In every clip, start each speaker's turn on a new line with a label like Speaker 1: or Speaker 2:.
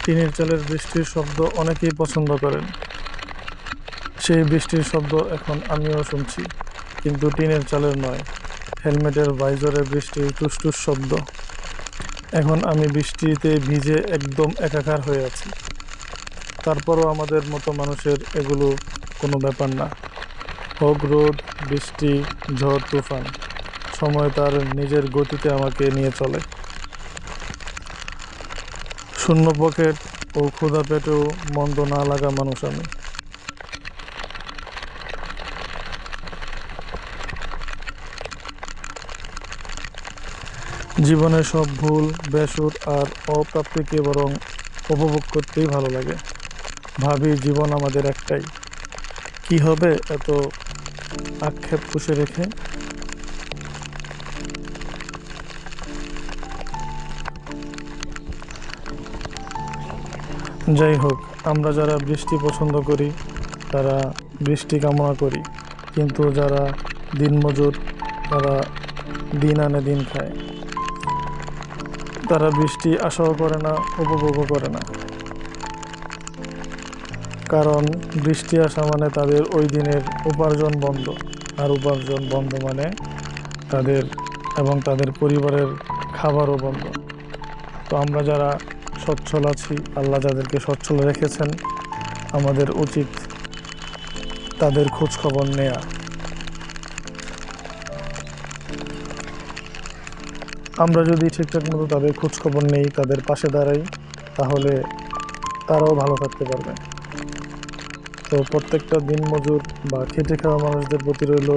Speaker 1: টিনের চালের বৃষ্টির শব্দ অনেকেই পছন্দ করেন। সেই বৃষ্টির শব্দ এখন আমিও শুনছি, কিন্তু টিনের চালের নয়, হেলমেটের ভাইজরে বৃষ্টির টুসটুস শব্দ। এখন আমি বৃষ্টিতে ভিজে একদম একাকার হয়ে আছি। তারপরও আমাদের মতো মানুষের এগুলো কোনো ব্যাপার না। হোক রোদ, বৃষ্টি, ঝড় তুফান, সময় তার নিজের গতিতে আমাকে নিয়ে চলে। শূন্য পকেট ও ক্ষুধা পেটেও মন্দ না লাগা মানুষ আমি। জীবনের সব ভুল, বেসুর আর অপ্রাপ্তিকে বরং উপভোগ করতেই ভালো লাগে। ভাবি জীবন আমাদের একটাই, কি হবে এত আক্ষেপ পুষে রেখে। যাই হোক, আমরা যারা বৃষ্টি পছন্দ করি তারা বৃষ্টি কামনা করি, কিন্তু যারা দিনমজুর, তারা দিন আনে দিন খায়, তারা বৃষ্টি আশাও করে না, উপভোগও করে না। কারণ বৃষ্টি আসা মানে তাদের ওই দিনের উপার্জন বন্ধ, আর উপার্জন বন্ধ মানে তাদের এবং তাদের পরিবারের খাবারও বন্ধ। তো আমরা যারা সচ্ছল আছি, আল্লাহ যাদেরকে সচ্ছল রেখেছেন, আমাদের উচিত তাদের খোঁজ খবর নেয়া। আমরা যদি ঠিকঠাক মতো তাদের খোঁজ খবর নেই, তাদের পাশে দাঁড়াই, তাহলে তারাও ভালো থাকতে পারবে। তো প্রত্যেকটা দিনমজুর বা খেটে খাওয়া মানুষদের প্রতি রইল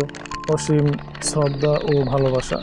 Speaker 1: অসীম শ্রদ্ধা ও ভালোবাসা।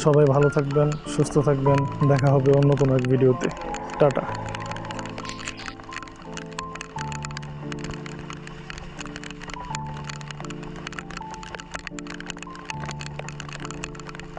Speaker 1: সবাই ভালো থাকবেন, সুস্থ থাকবেন। দেখা হবে অন্য কোনো এক ভিডিওতে। টাটা।